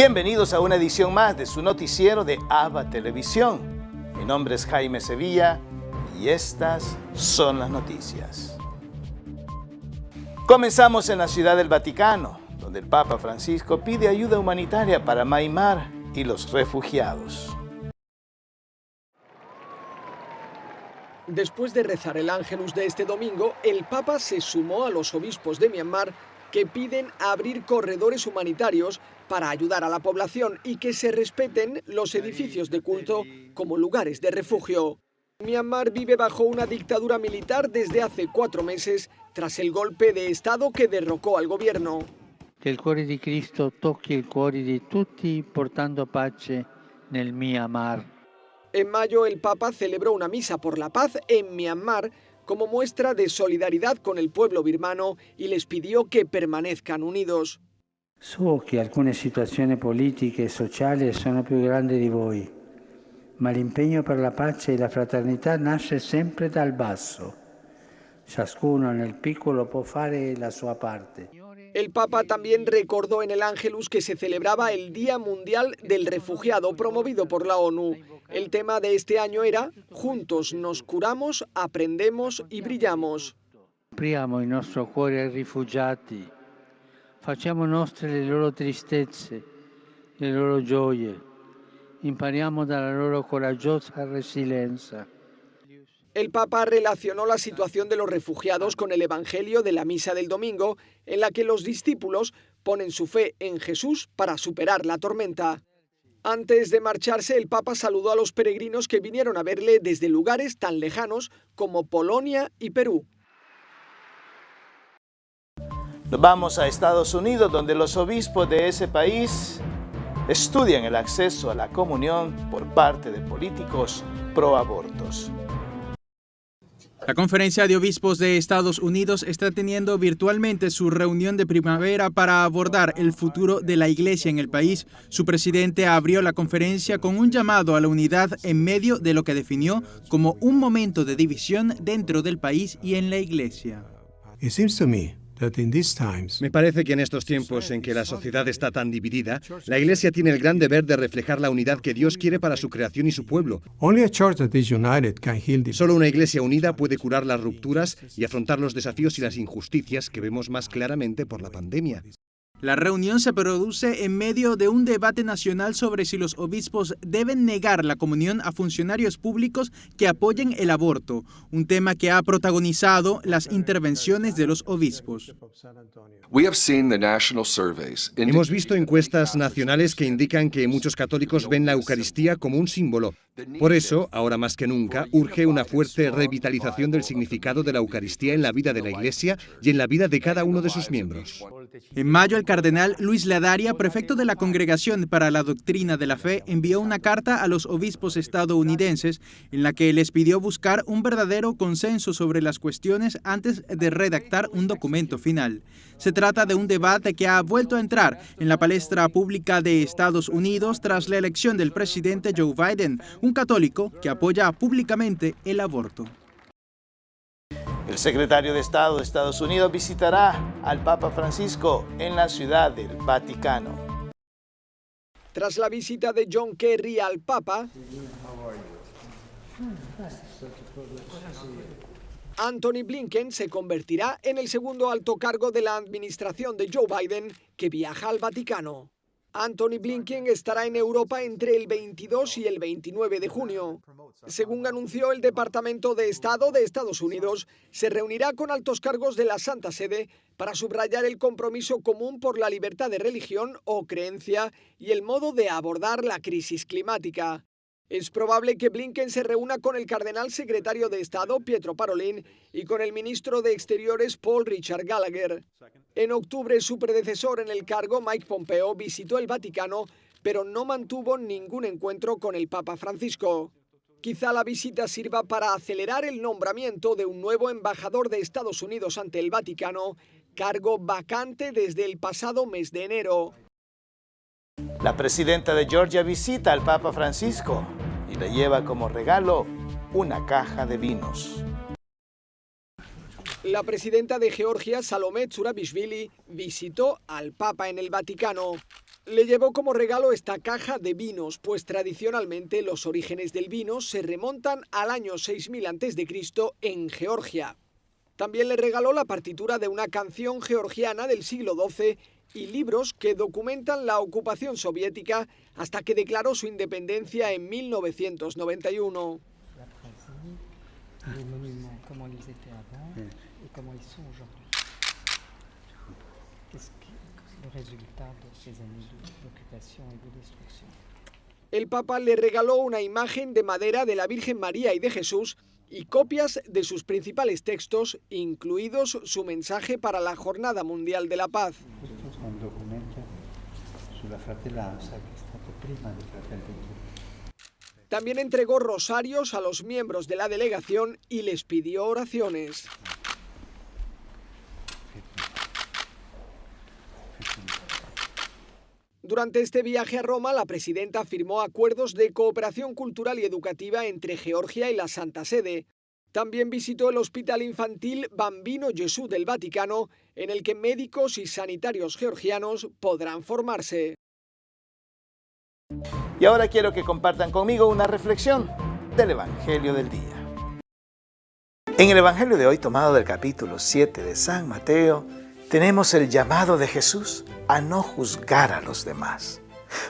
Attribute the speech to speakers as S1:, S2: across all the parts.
S1: Bienvenidos a una edición más de su noticiero de ABA Televisión. Mi nombre es Jaime Sevilla y estas son las noticias. Comenzamos en la Ciudad del Vaticano, donde el Papa Francisco pide ayuda humanitaria para Myanmar y los refugiados.
S2: Después de rezar el Ángelus de este domingo, el Papa se sumó a los obispos de Myanmar que piden abrir corredores humanitarios para ayudar a la población y que se respeten los edificios de culto como lugares de refugio. Myanmar vive bajo una dictadura militar desde hace 4 meses, tras el golpe de Estado que derrocó al gobierno.
S3: Que il cuore di Cristo tocchi il cuore di tutti portando pace nel Myanmar.
S2: En mayo, el Papa celebró una misa por la paz en Myanmar como muestra de solidaridad con el pueblo birmano y les pidió que permanezcan unidos.
S3: So che alcune situazioni politiche e sociali sono più grandi di voi, ma l'impegno per la pace e la fraternità nasce sempre dal basso. Ciascuno nel piccolo può fare la sua parte.
S2: El Papa también recordó en el Ángelus que se celebraba el Día Mundial del Refugiado promovido por la ONU. El tema de este año era «Juntos nos curamos, aprendemos y brillamos».
S3: Apriamo il nostro cuore ai rifugiati, facciamo nostre le loro tristezze, le loro gioie, impariamo dalla loro coraggiosa resilienza.
S2: El Papa relacionó la situación de los refugiados con el Evangelio de la Misa del Domingo, en la que los discípulos ponen su fe en Jesús para superar la tormenta. Antes de marcharse, el Papa saludó a los peregrinos que vinieron a verle desde lugares tan lejanos como Polonia y Perú.
S1: Nos vamos a Estados Unidos, donde los obispos de ese país estudian el acceso a la comunión por parte de políticos pro-abortos.
S4: La Conferencia de Obispos de Estados Unidos está teniendo virtualmente su reunión de primavera para abordar el futuro de la Iglesia en el país. Su presidente abrió la conferencia con un llamado a la unidad en medio de lo que definió como un momento de división dentro del país y en la Iglesia.
S5: Me parece que en estos tiempos en que la sociedad está tan dividida, la Iglesia tiene el gran deber de reflejar la unidad que Dios quiere para su creación y su pueblo. Solo una Iglesia unida puede curar las rupturas y afrontar los desafíos y las injusticias que vemos más claramente por la pandemia.
S4: La reunión se produce en medio de un debate nacional sobre si los obispos deben negar la comunión a funcionarios públicos que apoyen el aborto, un tema que ha protagonizado las intervenciones de los obispos.
S5: Hemos visto encuestas nacionales que indican que muchos católicos ven la Eucaristía como un símbolo. Por eso, ahora más que nunca, urge una fuerte revitalización del significado de la Eucaristía en la vida de la Iglesia y en la vida de cada uno de sus miembros.
S4: En mayo, el cardenal Luis Ladaria, prefecto de la Congregación para la Doctrina de la Fe, envió una carta a los obispos estadounidenses en la que les pidió buscar un verdadero consenso sobre las cuestiones antes de redactar un documento final. Se trata de un debate que ha vuelto a entrar en la palestra pública de Estados Unidos tras la elección del presidente Joe Biden, un católico que apoya públicamente el aborto.
S1: El secretario de Estado de Estados Unidos visitará al Papa Francisco en la Ciudad del Vaticano.
S2: Tras la visita de John Kerry al Papa, Antony Blinken se convertirá en el segundo alto cargo de la administración de Joe Biden que viaja al Vaticano. Antony Blinken estará en Europa entre el 22 y el 29 de junio. Según anunció el Departamento de Estado de Estados Unidos, se reunirá con altos cargos de la Santa Sede para subrayar el compromiso común por la libertad de religión o creencia y el modo de abordar la crisis climática. Es probable que Blinken se reúna con el cardenal secretario de Estado, Pietro Parolin, y con el ministro de Exteriores, Paul Richard Gallagher. En octubre, su predecesor en el cargo, Mike Pompeo, visitó el Vaticano, pero no mantuvo ningún encuentro con el Papa Francisco. Quizá la visita sirva para acelerar el nombramiento de un nuevo embajador de Estados Unidos ante el Vaticano, cargo vacante desde el pasado mes de enero.
S1: La presidenta de Georgia visita al Papa Francisco y le lleva como regalo una caja de vinos.
S2: La presidenta de Georgia, Salomé Zurabishvili, visitó al Papa en el Vaticano. Le llevó como regalo esta caja de vinos, pues tradicionalmente los orígenes del vino se remontan al año 6000 a.C. en Georgia. También le regaló la partitura de una canción georgiana del siglo XII y libros que documentan la ocupación soviética hasta que declaró su independencia en 1991. El Papa le regaló una imagen de madera de la Virgen María y de Jesús y copias de sus principales textos, incluidos su mensaje para la Jornada Mundial de la Paz. También entregó rosarios a los miembros de la delegación y les pidió oraciones. Durante este viaje a Roma, la presidenta firmó acuerdos de cooperación cultural y educativa entre Georgia y la Santa Sede. También visitó el Hospital Infantil Bambino Gesù del Vaticano, en el que médicos y sanitarios georgianos podrán formarse.
S1: Y ahora quiero que compartan conmigo una reflexión del Evangelio del día. En el Evangelio de hoy, tomado del capítulo 7 de San Mateo, tenemos el llamado de Jesús a no juzgar a los demás,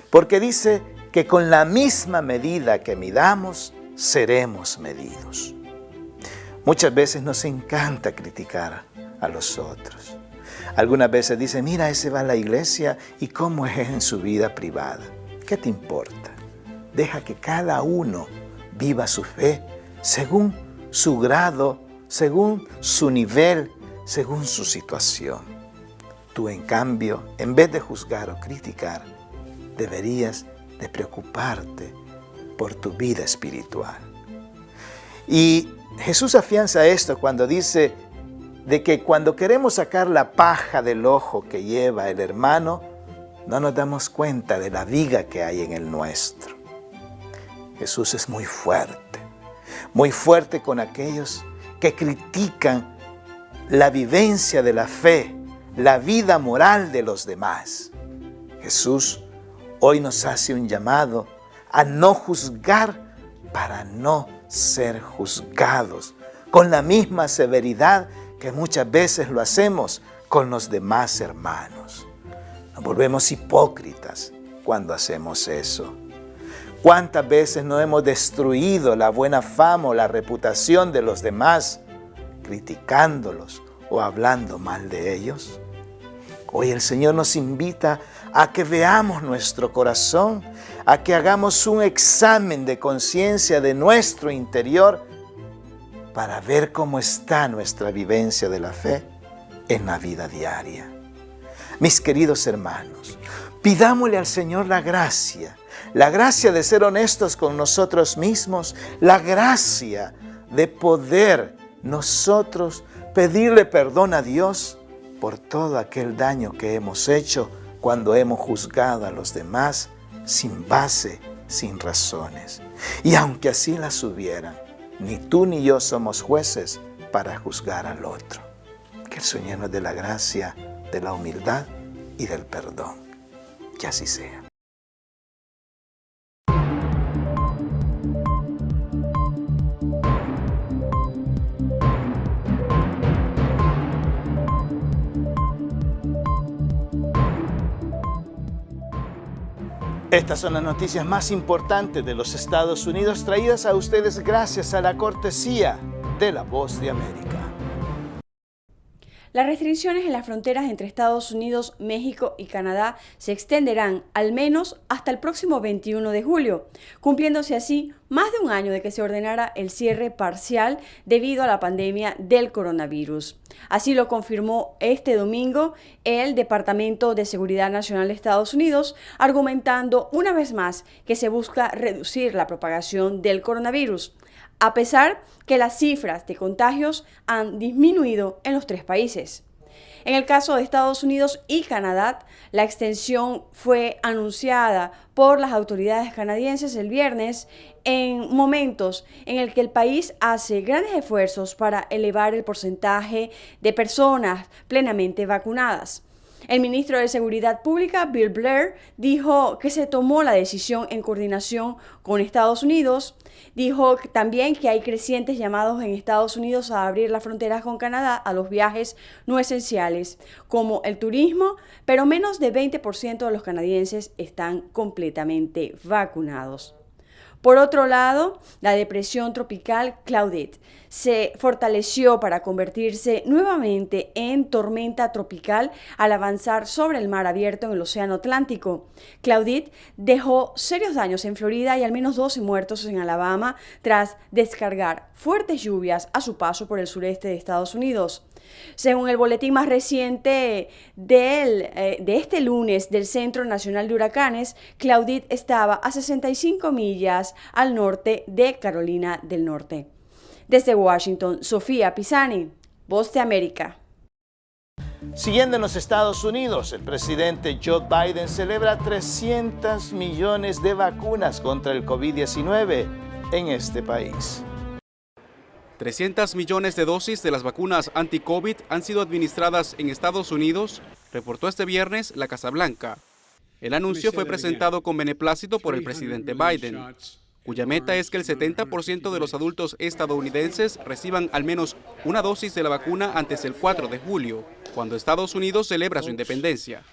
S1: porque dice que con la misma medida que midamos, seremos medidos. Muchas veces nos encanta criticar a los otros. Algunas veces dicen, mira, ese va a la iglesia y cómo es en su vida privada. ¿Qué te importa? Deja que cada uno viva su fe según su grado, según su nivel, según su situación. Tú, en cambio, en vez de juzgar o criticar, deberías de preocuparte por tu vida espiritual. Y Jesús afianza esto cuando dice de que cuando queremos sacar la paja del ojo que lleva el hermano, no nos damos cuenta de la viga que hay en el nuestro. Jesús es muy fuerte con aquellos que critican la vivencia de la fe, la vida moral de los demás. Jesús hoy nos hace un llamado a no juzgar para no ser juzgados, con la misma severidad que muchas veces lo hacemos con los demás hermanos. Nos volvemos hipócritas cuando hacemos eso. ¿Cuántas veces no hemos destruido la buena fama o la reputación de los demás, criticándolos o hablando mal de ellos? Hoy el Señor nos invita a que veamos nuestro corazón, a que hagamos un examen de conciencia de nuestro interior para ver cómo está nuestra vivencia de la fe en la vida diaria. Mis queridos hermanos, pidámosle al Señor la gracia de ser honestos con nosotros mismos, la gracia de poder nosotros pedirle perdón a Dios por todo aquel daño que hemos hecho cuando hemos juzgado a los demás sin base, sin razones. Y aunque así las hubieran, ni tú ni yo somos jueces para juzgar al otro. Que el Señor nos dé la gracia de la humildad y del perdón. Que así sea. Estas son las noticias más importantes de los Estados Unidos, traídas a ustedes gracias a la cortesía de La Voz de América.
S6: Las restricciones en las fronteras entre Estados Unidos, México y Canadá se extenderán al menos hasta el próximo 21 de julio, cumpliéndose así más de un año de que se ordenara el cierre parcial debido a la pandemia del coronavirus. Así lo confirmó este domingo el Departamento de Seguridad Nacional de Estados Unidos, argumentando una vez más que se busca reducir la propagación del coronavirus, a pesar que las cifras de contagios han disminuido en los tres países. En el caso de Estados Unidos y Canadá, la extensión fue anunciada por las autoridades canadienses el viernes en momentos en el que el país hace grandes esfuerzos para elevar el porcentaje de personas plenamente vacunadas. El ministro de Seguridad Pública, Bill Blair, dijo que se tomó la decisión en coordinación con Estados Unidos. Dijo también que hay crecientes llamados en Estados Unidos a abrir las fronteras con Canadá a los viajes no esenciales, como el turismo, pero menos de 20% de los canadienses están completamente vacunados. Por otro lado, la depresión tropical Claudette se fortaleció para convertirse nuevamente en tormenta tropical al avanzar sobre el mar abierto en el Océano Atlántico. Claudette dejó serios daños en Florida y al menos 12 muertos en Alabama tras descargar fuertes lluvias a su paso por el sureste de Estados Unidos. Según el boletín más reciente de este lunes del Centro Nacional de Huracanes, Claudette estaba a 65 millas al norte de Carolina del Norte. Desde Washington, Sofía Pisani, Voz de América.
S1: Siguiendo en los Estados Unidos, el presidente Joe Biden celebra 300 millones de vacunas contra el COVID-19 en este país.
S7: 300 millones de dosis de las vacunas anti-COVID han sido administradas en Estados Unidos, reportó este viernes la Casa Blanca. El anuncio fue presentado con beneplácito por el presidente Biden, cuya meta es que el 70% de los adultos estadounidenses reciban al menos una dosis de la vacuna antes del 4 de julio, cuando Estados Unidos celebra su independencia.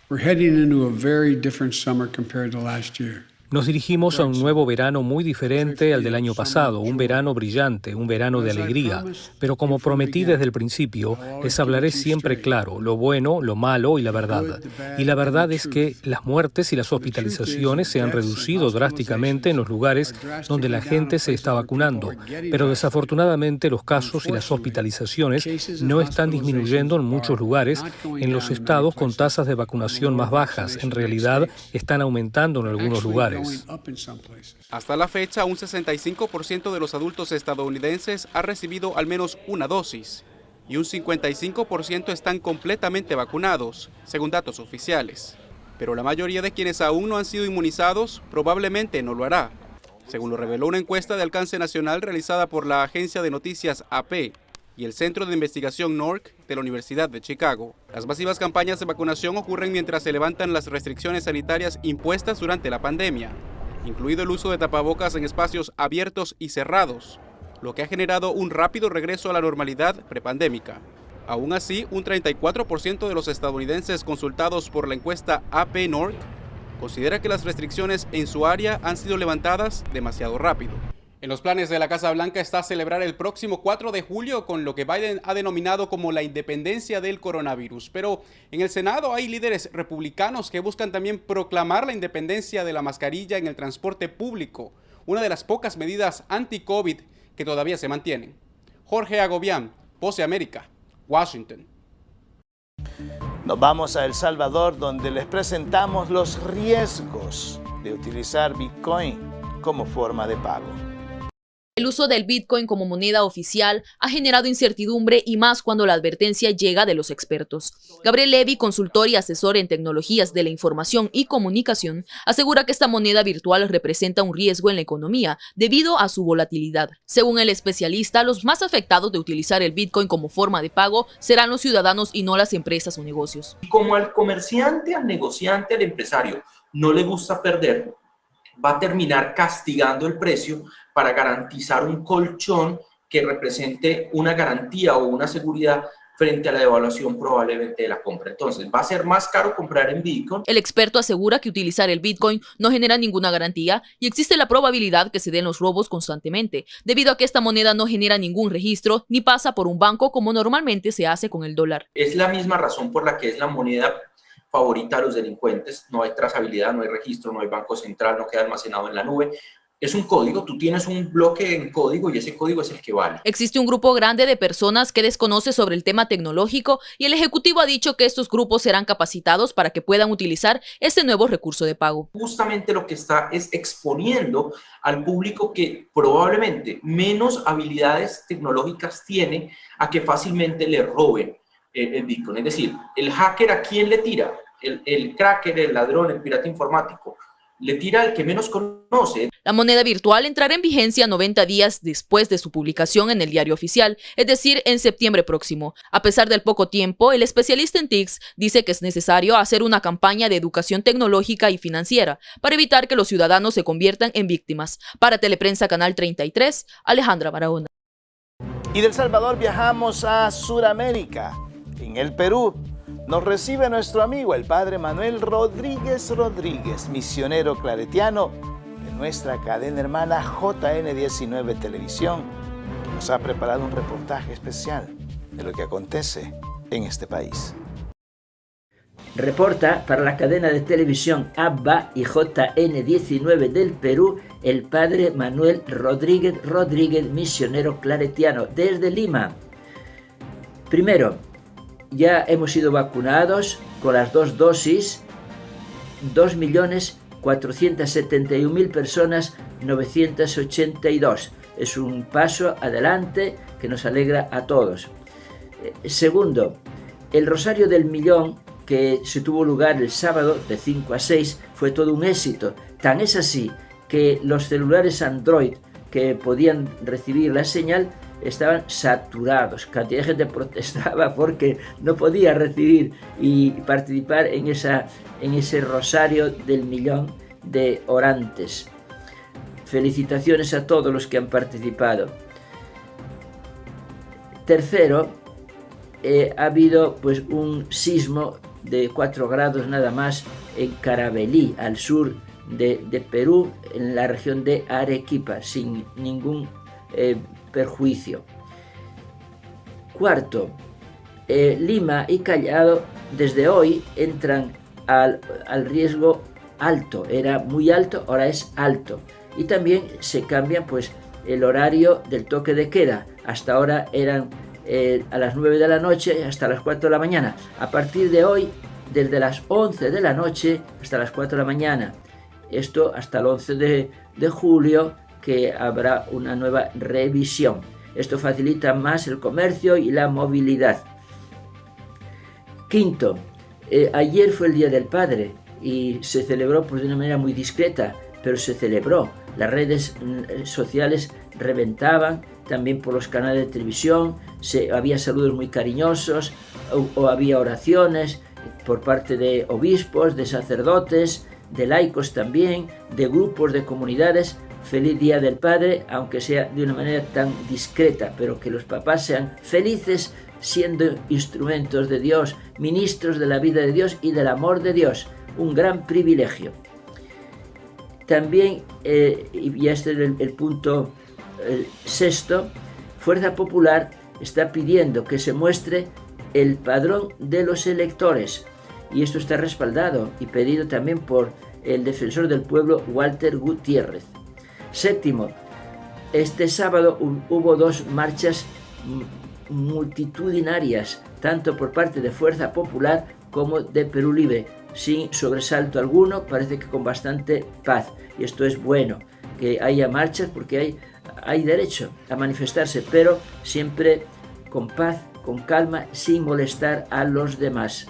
S8: Nos dirigimos a un nuevo verano muy diferente al del año pasado, un verano brillante, un verano de alegría. Pero como prometí desde el principio, les hablaré siempre claro, lo bueno, lo malo y la verdad. Y la verdad es que las muertes y las hospitalizaciones se han reducido drásticamente en los lugares donde la gente se está vacunando. Pero desafortunadamente los casos y las hospitalizaciones no están disminuyendo en muchos lugares en los estados con tasas de vacunación más bajas. En realidad están aumentando en algunos lugares.
S7: Hasta la fecha, un 65% de los adultos estadounidenses ha recibido al menos una dosis y un 55% están completamente vacunados, según datos oficiales. Pero la mayoría de quienes aún no han sido inmunizados probablemente no lo hará, según lo reveló una encuesta de alcance nacional realizada por la agencia de noticias AP y el Centro de Investigación NORC de la Universidad de Chicago. Las masivas campañas de vacunación ocurren mientras se levantan las restricciones sanitarias impuestas durante la pandemia, incluido el uso de tapabocas en espacios abiertos y cerrados, lo que ha generado un rápido regreso a la normalidad prepandémica. Aún así, un 34% de los estadounidenses consultados por la encuesta AP NORC considera que las restricciones en su área han sido levantadas demasiado rápido. En los planes de la Casa Blanca está celebrar el próximo 4 de julio con lo que Biden ha denominado como la independencia del coronavirus. Pero en el Senado hay líderes republicanos que buscan también proclamar la independencia de la mascarilla en el transporte público, una de las pocas medidas anti-COVID que todavía se mantienen. Jorge Agobián, Voz de América, Washington.
S1: Nos vamos a El Salvador, donde les presentamos los riesgos de utilizar Bitcoin como forma de pago.
S9: El uso del Bitcoin como moneda oficial ha generado incertidumbre y más cuando la advertencia llega de los expertos. Gabriel Levy, consultor y asesor en tecnologías de la información y comunicación, asegura que esta moneda virtual representa un riesgo en la economía debido a su volatilidad. Según el especialista, los más afectados de utilizar el Bitcoin como forma de pago serán los ciudadanos y no las empresas o negocios.
S10: Como al comerciante, al negociante, al empresario no le gusta perder, va a terminar castigando el precio para garantizar un colchón que represente una garantía o una seguridad frente a la devaluación probablemente de la compra. Entonces, va a ser más caro comprar en Bitcoin.
S9: El experto asegura que utilizar el Bitcoin no genera ninguna garantía y existe la probabilidad que se den los robos constantemente, debido a que esta moneda no genera ningún registro ni pasa por un banco como normalmente se hace con el dólar.
S10: Es la misma razón por la que es la moneda favorita a los delincuentes. No hay trazabilidad, no hay registro, no hay banco central, no queda almacenado en la nube. Es un código, tú tienes un bloque en código y ese código es el que vale.
S9: Existe un grupo grande de personas que desconoce sobre el tema tecnológico y el ejecutivo ha dicho que estos grupos serán capacitados para que puedan utilizar este nuevo recurso de pago.
S10: Justamente lo que está es exponiendo al público que probablemente menos habilidades tecnológicas tiene a que fácilmente le roben el Bitcoin. Es decir, el hacker, ¿a quién le tira? El cracker, el ladrón, el pirata informático. le tira al que menos conoce.
S9: La moneda virtual entrará en vigencia 90 días después de su publicación en el Diario Oficial, es decir, en septiembre próximo. A pesar del poco tiempo, el especialista en TICs dice que es necesario hacer una campaña de educación tecnológica y financiera para evitar que los ciudadanos se conviertan en víctimas. Para Teleprensa Canal 33, Alejandra Barahona.
S1: Y del Salvador viajamos a Sudamérica. En el Perú nos recibe nuestro amigo el padre Manuel Rodríguez, misionero claretiano de nuestra cadena hermana JN19 Televisión, que nos ha preparado un reportaje especial de lo que acontece en este país.
S11: Reporta para la cadena de televisión ABBA y JN19 del Perú el padre Manuel Rodríguez, misionero claretiano desde Lima. Primero, ya hemos sido vacunados con las 2 dosis, 2.471.000 personas, 982. Es un paso adelante que nos alegra a todos. Segundo, el Rosario del Millón, que se tuvo lugar el sábado de 5 a 6, fue todo un éxito. Tan es así que los celulares Android que podían recibir la señal estaban saturados. Cantidad de gente protestaba porque no podía recibir y participar en ese Rosario del Millón de orantes. Felicitaciones a todos los que han participado. Tercero, ha habido pues un sismo de 4 grados nada más en Caravelí, al sur de Perú, en la región de Arequipa, sin ningún perjuicio. Cuarto, Lima y Callao desde hoy entran al riesgo alto. Era muy alto, ahora es alto. Y también se cambia pues el horario del toque de queda. Hasta ahora eran a las 9 de la noche hasta las 4 de la mañana. A partir de hoy, desde las 11 de la noche hasta las 4 de la mañana. Esto hasta el 11 de julio, que habrá una nueva revisión. Esto facilita más el comercio y la movilidad. Quinto, ayer fue el Día del Padre y se celebró pues, de una manera muy discreta, pero se celebró. Las redes sociales reventaban, también por los canales de televisión, había saludos muy cariñosos, o había oraciones por parte de obispos, de sacerdotes, de laicos también, de grupos, de comunidades. Feliz Día del Padre, aunque sea de una manera tan discreta, pero que los papás sean felices siendo instrumentos de Dios, ministros de la vida de Dios y del amor de Dios. Un gran privilegio. También, y este es el punto sexto, Fuerza Popular está pidiendo que se muestre el padrón de los electores, y esto está respaldado y pedido también por el defensor del pueblo Walter Gutiérrez. Séptimo, este sábado hubo 2 marchas multitudinarias, tanto por parte de Fuerza Popular como de Perú Libre, sin sobresalto alguno, parece que con bastante paz. Y esto es bueno, que haya marchas porque hay derecho a manifestarse, pero siempre con paz, con calma, sin molestar a los demás.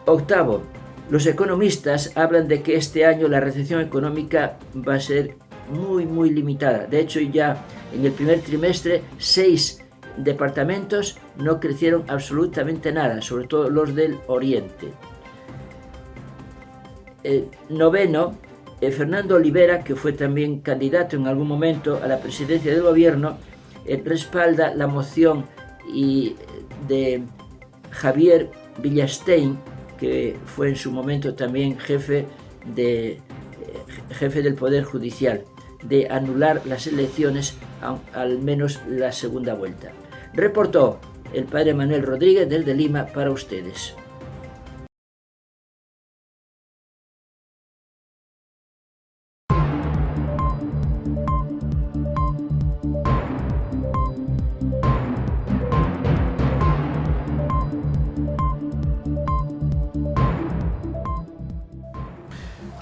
S11: Octavo, los economistas hablan de que este año la recesión económica va a ser muy limitada. De hecho, ya en el primer trimestre 6 departamentos no crecieron absolutamente nada, sobre todo los del oriente. Noveno, Fernando Olivera, que fue también candidato en algún momento a la presidencia del gobierno, respalda la moción de Javier Villastein, que fue en su momento también jefe del Poder Judicial, de anular las elecciones, al menos la segunda vuelta. Reportó el padre Manuel Rodríguez desde Lima para ustedes.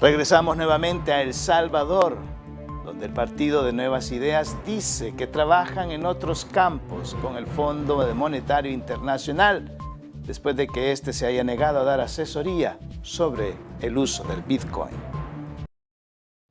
S1: Regresamos nuevamente a El Salvador, donde el Partido de Nuevas Ideas dice que trabajan en otros campos con el Fondo Monetario Internacional, después de que éste se haya negado a dar asesoría sobre el uso del Bitcoin.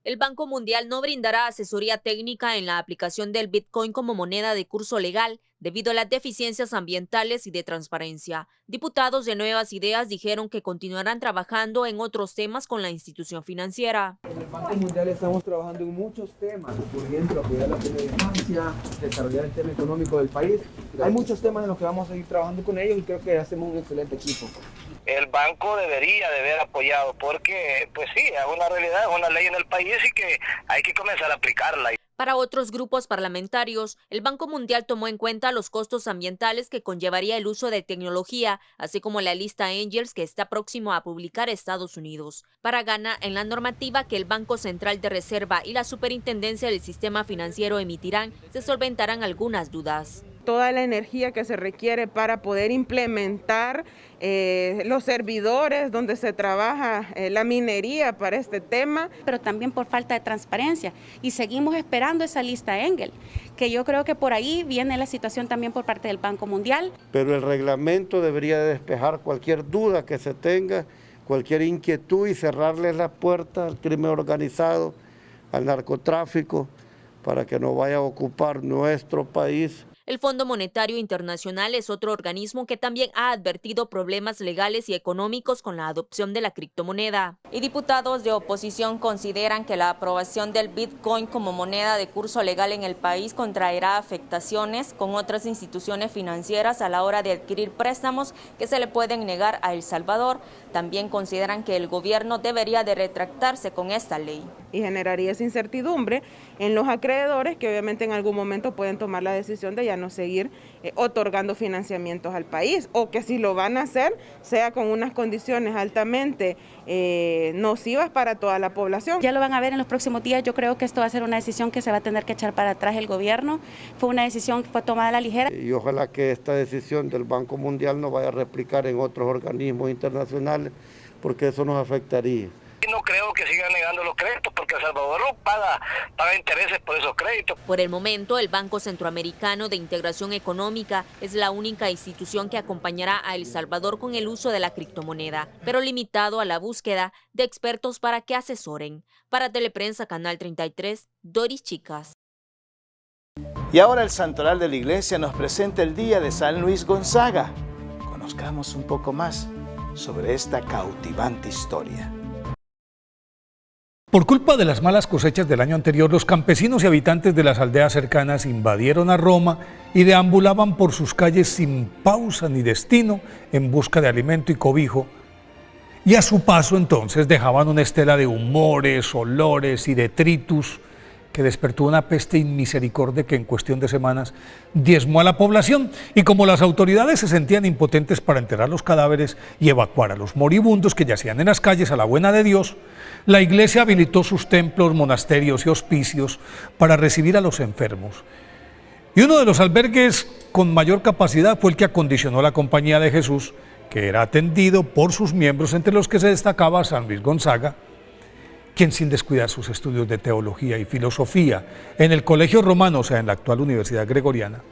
S9: El Banco Mundial no brindará asesoría técnica en la aplicación del Bitcoin como moneda de curso legal debido a las deficiencias ambientales y de transparencia. Diputados de Nuevas Ideas dijeron que continuarán trabajando en otros temas con la institución financiera.
S12: En el Banco Mundial estamos trabajando en muchos temas, por ejemplo, apoyar la infancia, desarrollar el tema económico del país. Hay muchos temas en los que vamos a seguir trabajando con ellos y creo que hacemos un excelente equipo.
S13: El banco debería de haber apoyado porque, pues sí, es una realidad, es una ley en el país y que hay que comenzar a aplicarla.
S9: Para otros grupos parlamentarios, el Banco Mundial tomó en cuenta los costos ambientales que conllevaría el uso de tecnología, así como la lista Angels que está próximo a publicar Estados Unidos. Para Ghana, en la normativa que el Banco Central de Reserva y la Superintendencia del Sistema Financiero emitirán, se solventarán algunas dudas.
S14: Toda la energía que se requiere para poder implementar los servidores donde se trabaja la minería para este tema.
S15: Pero también por falta de transparencia y seguimos esperando esa lista Engel, que yo creo que por ahí viene la situación también por parte del Banco Mundial.
S16: Pero el reglamento debería despejar cualquier duda que se tenga, cualquier inquietud y cerrarles la puerta al crimen organizado, al narcotráfico, para que no vaya a ocupar nuestro país.
S9: El Fondo Monetario Internacional es otro organismo que también ha advertido problemas legales y económicos con la adopción de la criptomoneda. Y diputados de oposición consideran que la aprobación del Bitcoin como moneda de curso legal en el país contraerá afectaciones con otras instituciones financieras a la hora de adquirir préstamos que se le pueden negar a El Salvador. También consideran que el gobierno debería de retractarse con esta ley.
S14: Y generaría esa incertidumbre en los acreedores que obviamente en algún momento pueden tomar la decisión de ya no seguir otorgando financiamientos al país, o que si lo van a hacer sea con unas condiciones altamente nocivas para toda la población.
S15: Ya lo van a ver en los próximos días. Yo creo que esto va a ser una decisión que se va a tener que echar para atrás el gobierno. Fue una decisión que fue tomada a la ligera.
S16: Y ojalá que esta decisión del Banco Mundial no vaya a replicar en otros organismos internacionales, porque eso nos afectaría.
S13: No creo que sigan negando los créditos porque El Salvador no paga intereses por esos créditos.
S9: Por el momento, el Banco Centroamericano de Integración Económica es la única institución que acompañará a El Salvador con el uso de la criptomoneda, pero limitado a la búsqueda de expertos para que asesoren. Para Teleprensa Canal 33, Doris Chicas.
S1: Y ahora el santoral de la iglesia nos presenta el día de San Luis Gonzaga. Conozcamos un poco más sobre esta cautivante historia.
S17: Por culpa de las malas cosechas del año anterior, los campesinos y habitantes de las aldeas cercanas invadieron a Roma y deambulaban por sus calles sin pausa ni destino en busca de alimento y cobijo. Y a su paso entonces dejaban una estela de humores, olores y detritus que despertó una peste inmisericordia que en cuestión de semanas diezmó a la población. Y como las autoridades se sentían impotentes para enterrar los cadáveres y evacuar a los moribundos que yacían en las calles a la buena de Dios, la iglesia habilitó sus templos, monasterios y hospicios para recibir a los enfermos. Y uno de los albergues con mayor capacidad fue el que acondicionó la Compañía de Jesús, que era atendido por sus miembros, entre los que se destacaba San Luis Gonzaga, quien sin descuidar sus estudios de teología y filosofía en el Colegio Romano, o sea, en la actual Universidad Gregoriana,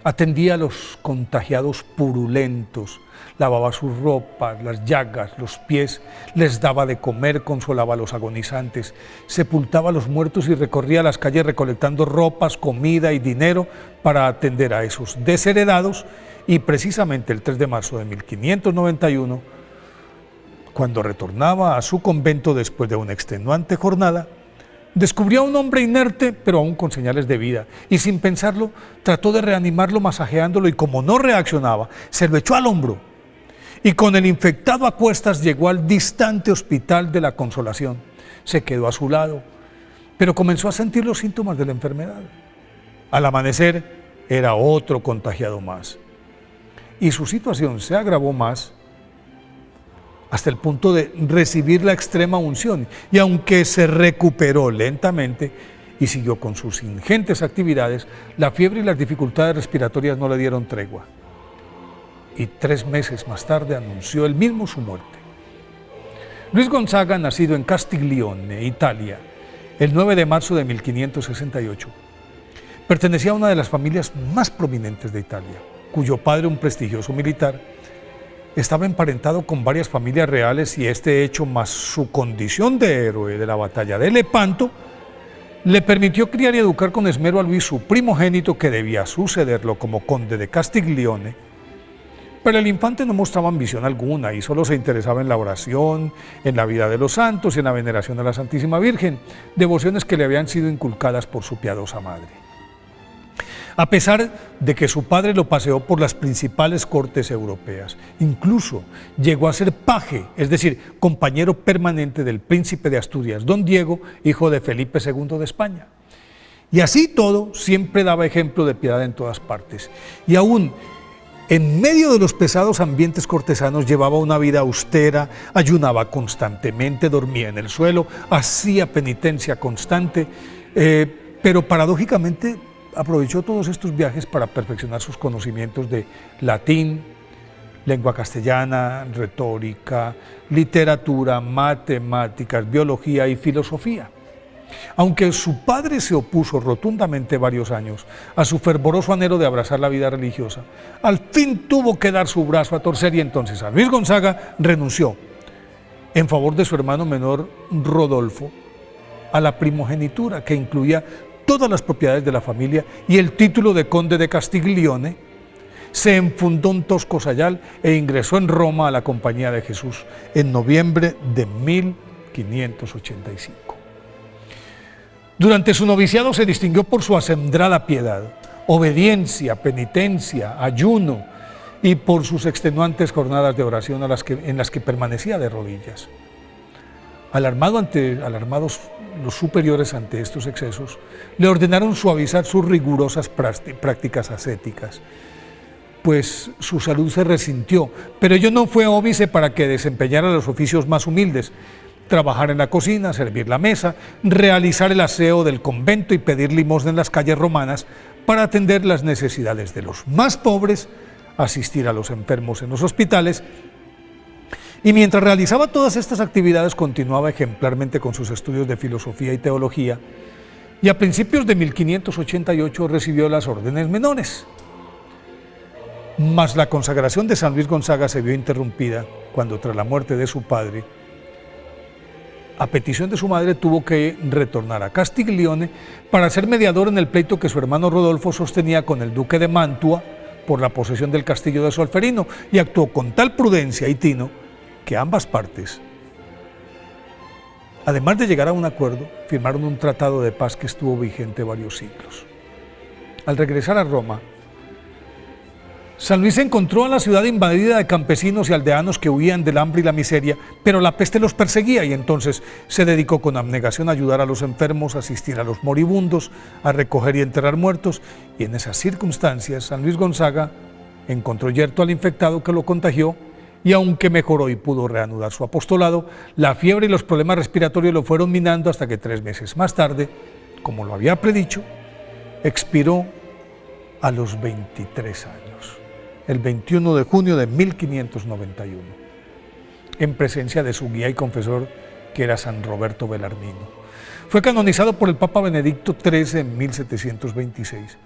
S17: atendía a los contagiados purulentos, lavaba sus ropas, las llagas, los pies, les daba de comer, consolaba a los agonizantes, sepultaba a los muertos y recorría las calles recolectando ropas, comida y dinero para atender a esos desheredados. Y precisamente el 3 de marzo de 1591, cuando retornaba a su convento después de una extenuante jornada, descubrió a un hombre inerte, pero aún con señales de vida, y sin pensarlo, trató de reanimarlo masajeándolo, y como no reaccionaba, se lo echó al hombro, y con el infectado a cuestas llegó al distante Hospital de la Consolación. Se quedó a su lado, pero comenzó a sentir los síntomas de la enfermedad. Al amanecer, era otro contagiado más, y su situación se agravó más, hasta el punto de recibir la extrema unción, y aunque se recuperó lentamente y siguió con sus ingentes actividades, la fiebre y las dificultades respiratorias no le dieron tregua. Y 3 meses más tarde anunció él mismo su muerte. Luis Gonzaga, nacido en Castiglione, Italia, el 9 de marzo de 1568, pertenecía a una de las familias más prominentes de Italia, cuyo padre, un prestigioso militar, estaba emparentado con varias familias reales y este hecho, más su condición de héroe de la batalla de Lepanto, le permitió criar y educar con esmero a Luis, su primogénito, que debía sucederlo como conde de Castiglione. Pero el infante no mostraba ambición alguna y solo se interesaba en la oración, en la vida de los santos y en la veneración a la Santísima Virgen, devociones que le habían sido inculcadas por su piadosa madre. A pesar de que su padre lo paseó por las principales cortes europeas, incluso llegó a ser paje, es decir, compañero permanente del príncipe de Asturias, don Diego, hijo de Felipe II de España. Y así todo, siempre daba ejemplo de piedad en todas partes. Y aún en medio de los pesados ambientes cortesanos llevaba una vida austera, ayunaba constantemente, dormía en el suelo, hacía penitencia constante, pero paradójicamente aprovechó todos estos viajes para perfeccionar sus conocimientos de latín, lengua castellana, retórica, literatura, matemáticas, biología y filosofía. Aunque su padre se opuso rotundamente varios años a su fervoroso anhelo de abrazar la vida religiosa, al fin tuvo que dar su brazo a torcer y entonces San Luis Gonzaga renunció en favor de su hermano menor Rodolfo a la primogenitura, que incluía todas las propiedades de la familia y el título de conde de Castiglione. Se enfundó un tosco sayal e ingresó en Roma a la Compañía de Jesús en noviembre de 1585. Durante su noviciado se distinguió por su acendrada piedad, obediencia, penitencia, ayuno y por sus extenuantes jornadas de oración en las que permanecía de rodillas. Alarmados los superiores ante estos excesos, le ordenaron suavizar sus rigurosas prácticas ascéticas, pues su salud se resintió, pero ello no fue óbice para que desempeñara los oficios más humildes: trabajar en la cocina, servir la mesa, realizar el aseo del convento y pedir limosna en las calles romanas para atender las necesidades de los más pobres, asistir a los enfermos en los hospitales. Y mientras realizaba todas estas actividades, continuaba ejemplarmente con sus estudios de filosofía y teología, y a principios de 1588 recibió las órdenes menores. Mas la consagración de San Luis Gonzaga se vio interrumpida cuando, tras la muerte de su padre, a petición de su madre, tuvo que retornar a Castiglione para ser mediador en el pleito que su hermano Rodolfo sostenía con el duque de Mantua por la posesión del castillo de Solferino, y actuó con tal prudencia y tino que ambas partes, además de llegar a un acuerdo, firmaron un tratado de paz que estuvo vigente varios siglos. Al regresar a Roma, San Luis encontró a la ciudad invadida de campesinos y aldeanos que huían del hambre y la miseria, pero la peste los perseguía, y entonces se dedicó con abnegación a ayudar a los enfermos, a asistir a los moribundos, a recoger y enterrar muertos, y en esas circunstancias San Luis Gonzaga encontró yerto al infectado que lo contagió, y aunque mejoró y pudo reanudar su apostolado, la fiebre y los problemas respiratorios lo fueron minando hasta que 3 meses más tarde, como lo había predicho, expiró a los 23 años, el 21 de junio de 1591, en presencia de su guía y confesor, que era San Roberto Belarmino. Fue canonizado por el Papa Benedicto XIII en 1726,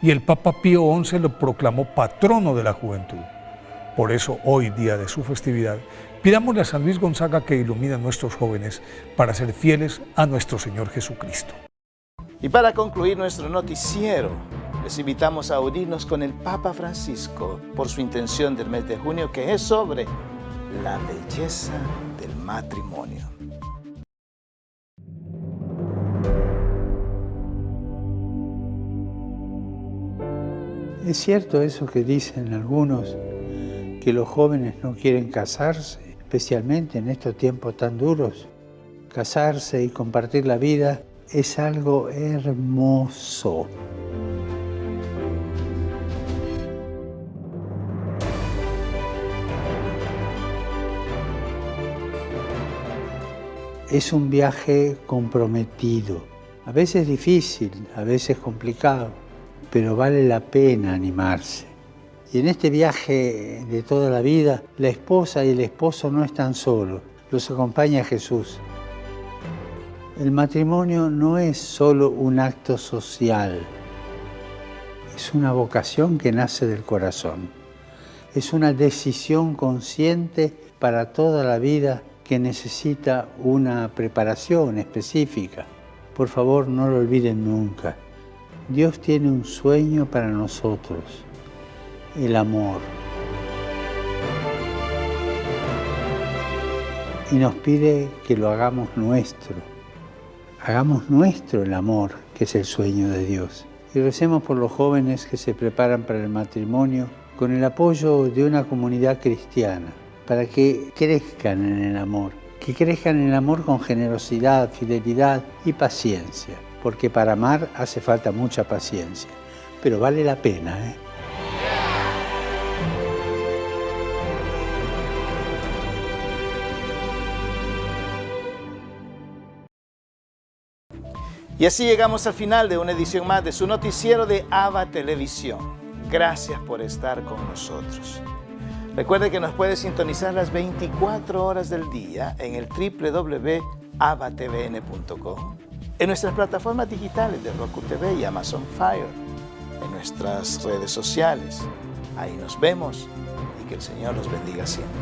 S17: y el Papa Pío XI lo proclamó patrono de la juventud. Por eso, hoy, día de su festividad, pidámosle a San Luis Gonzaga que ilumine a nuestros jóvenes para ser fieles a nuestro Señor Jesucristo.
S1: Y para concluir nuestro noticiero, les invitamos a unirnos con el Papa Francisco por su intención del mes de junio, que es sobre la belleza del matrimonio.
S3: Es cierto eso que dicen algunos, que los jóvenes no quieren casarse, especialmente en estos tiempos tan duros. Casarse y compartir la vida es algo hermoso. Es un viaje comprometido, a veces difícil, a veces complicado, pero vale la pena animarse. Y en este viaje de toda la vida, la esposa y el esposo no están solos, los acompaña Jesús. El matrimonio no es solo un acto social, es una vocación que nace del corazón. Es una decisión consciente para toda la vida que necesita una preparación específica. Por favor, no lo olviden nunca. Dios tiene un sueño para nosotros, el amor. Y nos pide que lo hagamos nuestro. Hagamos nuestro el amor, que es el sueño de Dios. Y recemos por los jóvenes que se preparan para el matrimonio con el apoyo de una comunidad cristiana, para que crezcan en el amor, que crezcan en el amor con generosidad, fidelidad y paciencia, porque para amar hace falta mucha paciencia, pero vale la pena, ¿eh?
S1: Y así llegamos al final de una edición más de su noticiero de AVA Televisión. Gracias por estar con nosotros. Recuerde que nos puede sintonizar las 24 horas del día en el www.avatvn.com, en nuestras plataformas digitales de Roku TV y Amazon Fire, en nuestras redes sociales. Ahí nos vemos y que el Señor los bendiga siempre.